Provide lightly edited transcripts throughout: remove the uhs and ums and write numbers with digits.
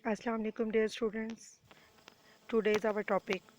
Assalamu alaikum dear students. Today is our topic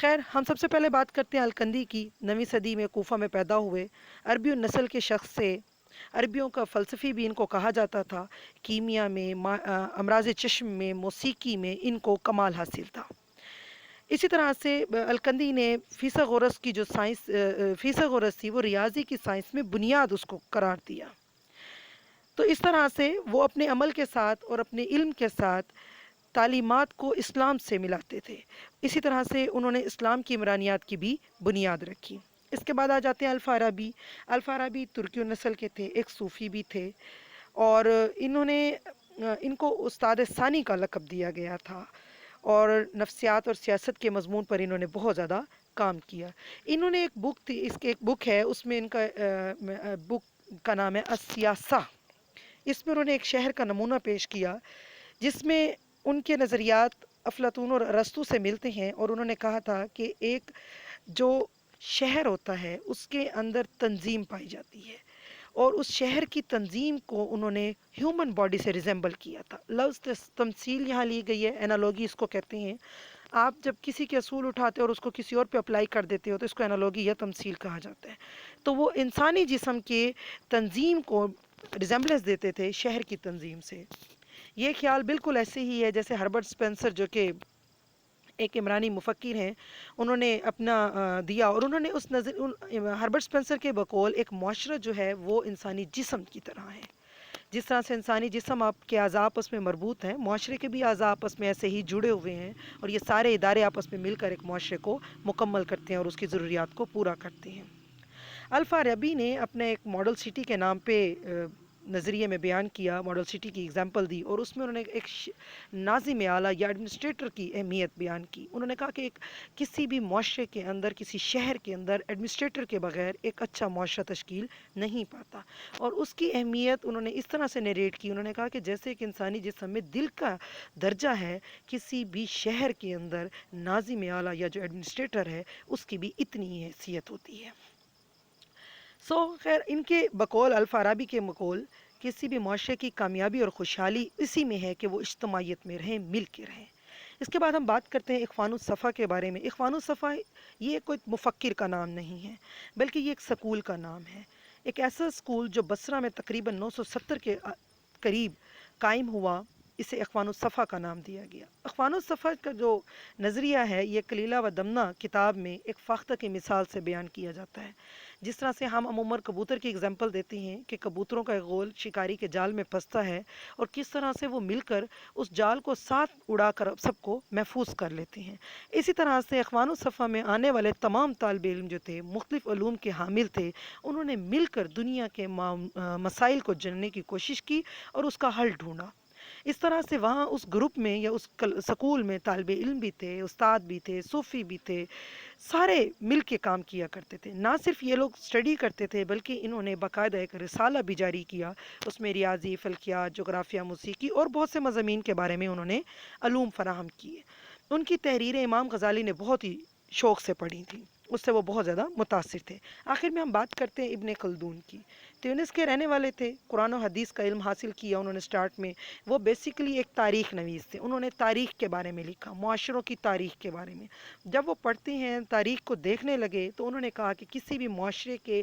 خیر ہم سب سے پہلے بات کرتے ہیں الکندی کی۔ 9ویں صدی میں کوفہ میں پیدا ہوئے، عربی نسل کے شخص سے عربیوں کا فلسفی بھی ان کو کہا جاتا تھا۔ کیمیا میں، امراض چشم میں، موسیقی میں ان کو کمال حاصل تھا۔ اسی طرح سے الکندی نے فیثاغورس کی جو سائنس فیثاغورس تھی وہ ریاضی کی سائنس میں بنیاد اس کو قرار دیا۔ تو اس طرح سے وہ اپنے عمل کے ساتھ اور اپنے علم کے ساتھ تعلیمات کو اسلام سے ملاتے تھے۔ اسی طرح سے انہوں نے اسلام کی عمرانیات کی بھی بنیاد رکھی۔ اس کے بعد آ جاتے ہیں الفارابی۔ الفارابی ترکی نسل کے تھے، ایک صوفی بھی تھے، اور انہوں نے ان کو استاد ثانی کا لقب دیا گیا تھا، اور نفسیات اور سیاست کے مضمون پر انہوں نے بہت زیادہ کام کیا۔ انہوں نے ایک بک تھی، اس کے ایک بک ہے، اس میں ان کا بک کا نام ہے السیاسہ۔ اس میں انہوں نے ایک شہر کا نمونہ پیش کیا جس میں ان کے نظریات افلاطون اور ارسطو سے ملتے ہیں، اور انہوں نے کہا تھا کہ ایک جو شہر ہوتا ہے اس کے اندر تنظیم پائی جاتی ہے، اور اس شہر کی تنظیم کو انہوں نے ہیومن باڈی سے ریزمبل کیا تھا۔ لفظ تمثیل یہاں لی گئی ہے، اینالوگی اس کو کہتے ہیں۔ آپ جب کسی کے اصول اٹھاتے ہو اور اس کو کسی اور پہ اپلائی کر دیتے ہو تو اس کو اینالوگی یا تمثیل کہا جاتا ہے۔ تو وہ انسانی جسم کے تنظیم کو ریزمبلنس دیتے تھے شہر کی تنظیم سے۔ یہ خیال بالکل ایسے ہی ہے جیسے ہربرٹ سپینسر، جو کہ ایک عمرانی مفکر ہیں، انہوں نے اپنا دیا، اور انہوں نے اس ہربرٹ سپینسر کے بقول ایک معاشرہ جو ہے وہ انسانی جسم کی طرح ہے۔ جس طرح سے انسانی جسم آپ کے اعضاء آپس میں مربوط ہیں، معاشرے کے بھی اعضاء آپس میں ایسے ہی جڑے ہوئے ہیں، اور یہ سارے ادارے آپس میں مل کر ایک معاشرے کو مکمل کرتے ہیں اور اس کی ضروریات کو پورا کرتے ہیں۔ الفارابی نے اپنے ایک ماڈل سٹی کے نام پہ نظریے میں بیان کیا، ماڈل سٹی کی اگزامپل دی، اور اس میں انہوں نے ایک ناظم اعلیٰ یا ایڈمنسٹریٹر کی اہمیت بیان کی۔ انہوں نے کہا کہ کسی بھی معاشرے کے اندر، کسی شہر کے اندر ایڈمنسٹریٹر کے بغیر ایک اچھا معاشرہ تشکیل نہیں پاتا، اور اس کی اہمیت انہوں نے اس طرح سے نیریٹ کی۔ انہوں نے کہا کہ جیسے ایک انسانی جسم میں دل کا درجہ ہے، کسی بھی شہر کے اندر ناظم اعلیٰ یا جو ایڈمنسٹریٹر ہے اس کی بھی اتنی ہی حیثیت ہوتی ہے۔ خیر ان کے بقول، الفارابی کے بقول، کسی بھی معاشرے کی کامیابی اور خوشحالی اسی میں ہے کہ وہ اجتماعیت میں رہیں، مل کے رہیں۔ اس کے بعد ہم بات کرتے ہیں اخوان الصفا کے بارے میں۔ اخوان الصفا یہ کوئی مفکر کا نام نہیں ہے، بلکہ یہ ایک سکول کا نام ہے، ایک ایسا سکول جو بصرہ میں تقریباً 970 کے قریب قائم ہوا۔ اسے اخوان الصفا کا نام دیا گیا۔ اخوان الصفا کا جو نظریہ ہے یہ کلیلہ و دمنہ کتاب میں ایک فاختہ کی مثال سے بیان کیا جاتا ہے۔ جس طرح سے ہم عموماً کبوتر کی اگزامپل دیتے ہیں کہ کبوتروں کا ایک غول شکاری کے جال میں پھنستا ہے، اور کس طرح سے وہ مل کر اس جال کو ساتھ اڑا کر سب کو محفوظ کر لیتے ہیں۔ اسی طرح سے اخوان الصفا میں آنے والے تمام طالب علم جو تھے، مختلف علوم کے حامل تھے، انہوں نے مل کر دنیا کے مسائل کو جاننے کی کوشش کی اور اس کا حل ڈھونڈا۔ اس طرح سے وہاں اس گروپ میں یا اس سکول میں طالب علم بھی تھے، استاد بھی تھے، صوفی بھی تھے، سارے مل کے کام کیا کرتے تھے۔ نہ صرف یہ لوگ اسٹڈی کرتے تھے بلکہ انہوں نے باقاعدہ ایک رسالہ بھی جاری کیا، اس میں ریاضی، فلکیات، جغرافیہ، موسیقی اور بہت سے مضامین کے بارے میں انہوں نے علوم فراہم کیے۔ ان کی تحریریں امام غزالی نے بہت ہی شوق سے پڑھی تھیں، اس سے وہ بہت زیادہ متاثر تھے۔ آخر میں ہم بات کرتے ہیں ابن خلدون کی۔ تیونس کے رہنے والے تھے، قرآن و حدیث کا علم حاصل کیا انہوں نے سٹارٹ میں۔ وہ بیسیکلی ایک تاریخ نویس تھے، انہوں نے تاریخ کے بارے میں لکھا، معاشروں کی تاریخ کے بارے میں۔ جب وہ پڑھتے ہیں، تاریخ کو دیکھنے لگے، تو انہوں نے کہا کہ کسی بھی معاشرے کے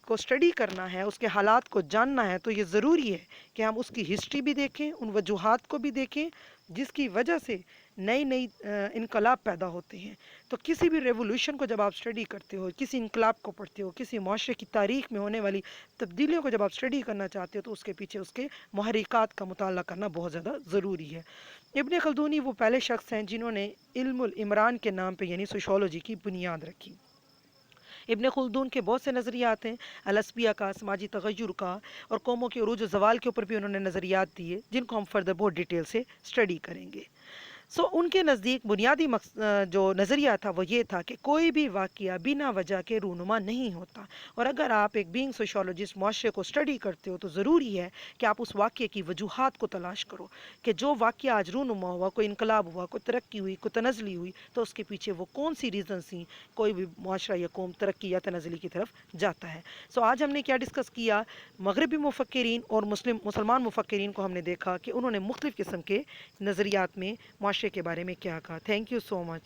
کو اسٹڈی کرنا ہے، اس کے حالات کو جاننا ہے، تو یہ ضروری ہے کہ ہم اس کی ہسٹری بھی دیکھیں، ان وجوہات کو بھی دیکھیں جس کی وجہ سے نئی نئی انقلاب پیدا ہوتے ہیں۔ تو کسی بھی ریولوشن کو جب آپ اسٹڈی کرتے ہو، کسی انقلاب کو پڑھتے ہو، کسی معاشرے کی تاریخ میں ہونے والی تبدیلیوں کو جب آپ اسٹڈی کرنا چاہتے ہو، تو اس کے پیچھے اس کے محرکات کا مطالعہ کرنا بہت زیادہ ضروری ہے۔ ابن خلدونی وہ پہلے شخص ہیں جنہوں نے علم العمران کے نام پہ یعنی سوشولوجی کی بنیاد رکھی۔ ابن خلدون کے بہت سے نظریات ہیں، الاسبیہ کا، سماجی تغیر کا، اور قوموں کے عروج و زوال کے اوپر بھی انہوں نے نظریات دیے، جن کو ہم فردر بہت ڈیٹیل سے اسٹڈی کریں گے۔ ان کے نزدیک بنیادی جو نظریہ تھا وہ یہ تھا کہ کوئی بھی واقعہ بنا وجہ کے رونما نہیں ہوتا، اور اگر آپ ایک بینگ سوشولوجسٹ معاشرے کو اسٹڈی کرتے ہو تو ضروری ہے کہ آپ اس واقعے کی وجوہات کو تلاش کرو، کہ جو واقعہ آج رونما ہوا، کوئی انقلاب ہوا، کوئی ترقی ہوئی، کوئی تنزلی ہوئی، تو اس کے پیچھے وہ کون سی ریزنز تھیں۔ کوئی بھی معاشرہ یا قوم ترقی یا تنزلی کی طرف جاتا ہے۔ آج ہم نے کیا ڈسکس کیا؟ مغربی مفکرین اور مسلمان مفکرین کو ہم نے دیکھا کہ انہوں نے مختلف قسم کے نظریات میں معاشرے کے بارے میں کیا کہا۔ Thank you so much.